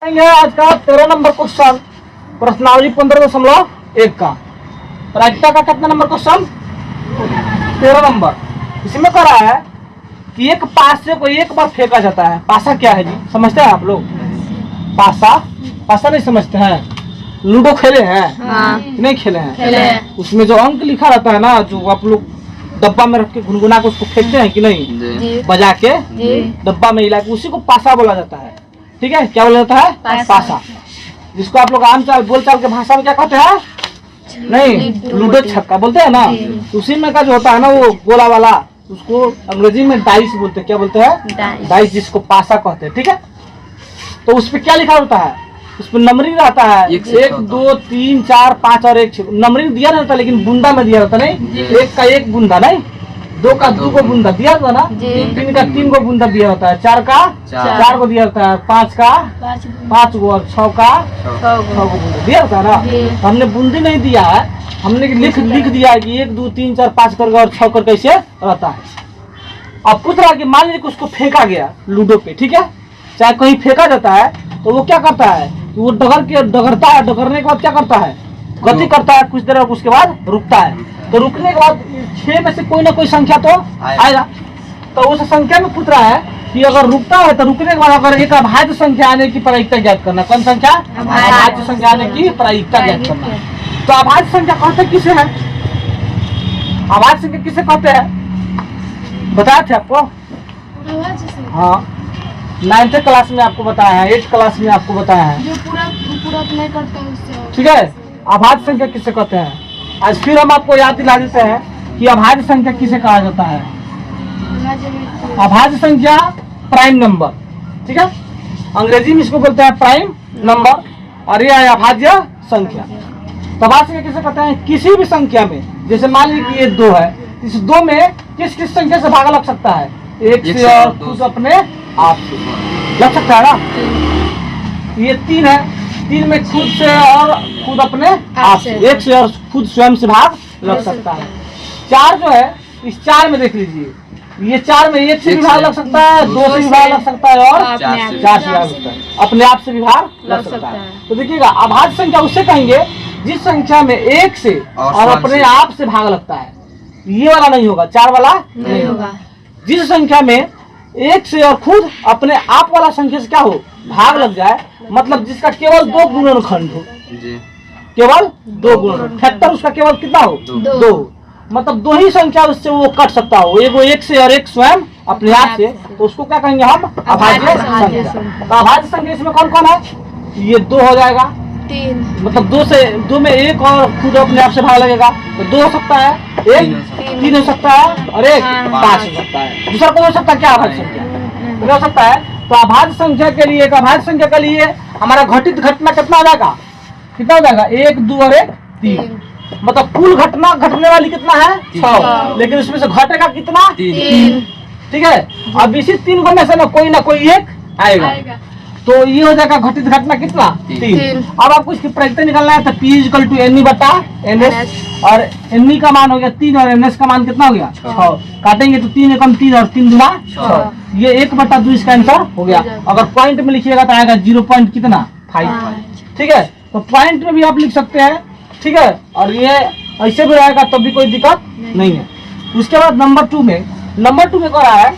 आज का 13 number question प्रश्नावली 15.1 का प्रायिकता का कितना नंबर क्वेश्चन 13 नंबर। इसमें कह रहा है कि एक पासे को एक बार फेंका जाता है। पासा क्या है जी, समझते हैं आप लोग? पासा नहीं समझते हैं? लूडो खेले हैं? हाँ। नहीं खेले हैं? खेले हैं। उसमें जो अंक लिखा रहता है ना, जो आप लोग डब्बा में रख के गुनगुना के उसको फेंकते हैं कि नहीं, जी। बजा के जी। डब्बा में हिला के, उसी को पासा बोला जाता है। ठीक है, क्या बोला जाता है? पासा। जिसको आप लोग आम चाल बोल चाल के भाषा में क्या कहते हैं? नहीं, लूडो छक्का बोलते हैं ना। उसी में का जो होता है ना वो गोला वाला, उसको अंग्रेजी में डाइस बोलते हैं। क्या बोलते हैं? डाइस, जिसको पासा कहते हैं। ठीक है, तो उस पर क्या लिखा होता है? उस पर नंबरिंग रहता है 1 2 3 4 5 और 1 नंबरिंग दिया रहता है, लेकिन बूंदा में दिया रहता नहीं। 1 का 1 बूंदा नहीं, 2 का 2 को बूंदा दिया था ना, 3 का 3 को बूंदा दिया होता है, 4 का 4 को दिया होता है, 5 का 5 को और 6 का 6 को बूंदा दिया होता है ना। हमने बूंदी नहीं दिया है, हमने लिख दिया है कि 1 2 3 4 5 करके और 6 कर कैसे रहता है। अब पूछ रहा है कि मान लीजिए कि उसको फेंका गया लूडो पे, ठीक है, चाहे कहीं फेंका जाता है तो वो क्या करता है कि वो डगरता है। डगरने के बाद क्या करता है? गति करता है कुछ देर, और उसके बाद रुकता है। तो रुकने के बाद 6 में से कोई ना कोई संख्या तो आएगा। तो उस संख्या में पूछ रहा है कि अगर रुकता है तो रुकने के बाद अगर एक अभाज्य संख्या आने की प्रायिकता ज्ञात करना। कौन संख्या? अभाज्य संख्या आने की प्रायिकता ज्ञात करना। तो अभाज्य संख्या कहते किसे है? अभाज्य संख्या किसे कहते हैं बताए थे आपको? हाँ, 9th क्लास में आपको बताया है, 8th क्लास में आपको बताया है। जो पूरा नहीं करता उससे। ठीक है, अभाज्य संख्या किसे कहते हैं? आज फिर हम आपको याद दिला देते हैं कि अभाज्य संख्या किसे कहा जाता है। अभाज्य संख्या प्राइम नंबर। ठीक है, अंग्रेजी में इसको बोलते हैं प्राइम नंबर, और ये है अभाज्य संख्या। तो अभाज्य संख्या किसे कहते हैं? किसी भी संख्या में, जैसे मान लीजिए कि ये 2 है, इस 2 में किस किस संख्या से भागा लग सकता है? 1 से और खुद अपने आप से लग सकता है ना। ये 3 है, 3 में खुद से और खुद अपने आप से, 1 से और खुद स्वयं से भाग लग सकता है। 4 जो है, इस 4 में देख लीजिए, ये 4 में 1 से भी भाग लग सकता है, 2 से भी भाग लग सकता है और 4 से भाग सकता है, अपने आप से भी भाग लग सकता है। तो देखिएगा, अभाज्य संख्या उससे कहेंगे जिस संख्या में 1 से और अपने आप से भाग लगता है। ये वाला नहीं होगा, 4 वाला नहीं होगा। जिस संख्या में 1 से और खुद अपने आप वाला संख्या से क्या हो, भाग लग जाए, मतलब जिसका केवल 2 गुणनखंड हो, केवल 2 गुणनखंड, फैक्टर उसका केवल कितना हो? 2, मतलब 2 ही संख्या उससे वो कट सकता हो, एगो 1 से और एक स्वयं अपने आप से। तो उसको क्या कहेंगे हम? अभाज्य संख्या। तो अभाज्य संख्या इसमें कौन कौन है? ये 2 हो जाएगा, 3, मतलब 2 में 1 और खुद अपने आप से भाग लगेगा, तो 2 हो सकता है, 1 3 हो सकता है और 1 5 हो सकता है। दूसरा कौन हो सकता है? क्या अभाज्य संख्या हो सकता है। तो अभाज्य संख्या के लिए, एक अभाज्य संख्या के लिए हमारा घटित घटना कितना हो जाएगा? कितना हो जाएगा? 1 2 और 1 3, मतलब कुल घटना घटने वाली कितना है? 6, लेकिन उसमें से घटेगा कितना? 3। ठीक है, अब इसी 3 में से ना कोई एक आएगा, तो ये हो जाएगा घटित घटना कितना? 3। अब आपको इसकी प्रायिकता निकालना है, तो P = NE बटा NS, और NE का मान हो गया 3 और NS का मान कितना हो गया? 6। काटेंगे तो 3 एकम 3 और 3 दूना 6, ये 1/2 इसका आंसर हो गया। अगर पॉइंट में लिखिएगा तो आएगा 0. कितना? 5। ठीक है, तो पॉइंट में भी आप लिख सकते हैं। ठीक है, और ये ऐसे भी रहेगा तब भी कोई दिक्कत नहीं है। उसके बाद नंबर 2 में कह रहा है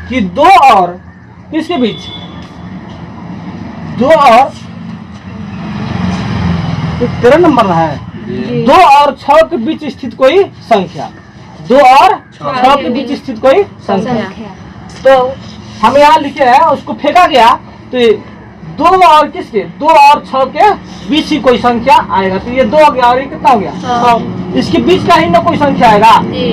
कि 2 और किसके बीच? 2 और 13 नंबर है, 2 और 6 के बीच स्थित कोई संख्या, 2 और 6 के बीच स्थित कोई संख्या। तो हम यहाँ लिखे हैं, उसको फेंका गया तो 2 और किसके? 2 और 6 के बीच ही कोई संख्या आएगा। तो ये 2 हो गया और ये कितना हो गया? 6। इसके बीच का ही ना कोई संख्या आएगा।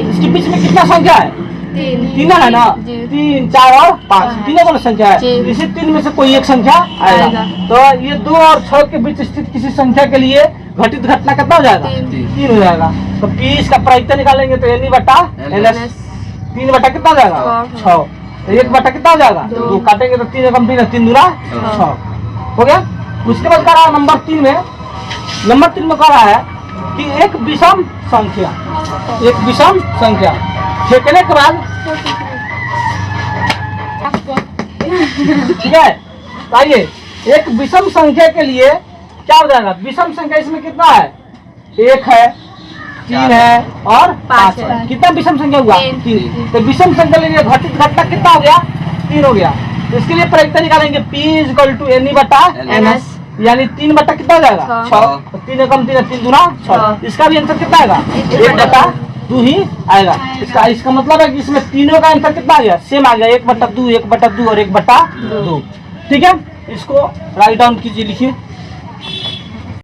इसके बीच में कितना संख्या है? 3 है ना, 3 4 और 5 तीनों वाला संख्या है। इसी 3 में से कोई एक संख्या आएगा। तो ये 2 और 6 के बीच स्थित किसी संख्या के लिए घटित घटना कितना हो जाएगा? 3 हो जाएगा। तो P इसका प्रायिकता निकालेंगे तो NE बटा NS, 3 बटा कितना हो जाएगा? 6, 1 बटा कितना हो जाएगा? 2, काटेंगे तो 3 एकम 3 3 दूना 6 हो गया। उसके बाद कह रहा है नंबर 3 में कह रहा है कि एक विषम संख्या फेंकने के बाद, ठीक है, आइए एक विषम संख्या के लिए क्या हो जाएगा? विषम संख्या इसमें कितना है? 1 है, 3 है और 5 है। कितना विषम संख्या हुआ? 3। तो विषम संख्या के लिए घटित घटक कितना हो गया? 3 हो गया। तो इसके लिए प्रयुक्त निकालेंगे P = NE/NS, यानी 3 बटा कितना हो जाएगा? 6। 3 कम 3 3 दूना 6। इसका भी आंसर कितना आएगा? 1/2 ही आएगा। इसका मतलब है कि इसमें तीनों का आंसर कितना आ गया? सेम आ गया, 1/2, 1/2 और 1/2। ठीक है, इसको राइट डाउन कीजिए, लिखिए।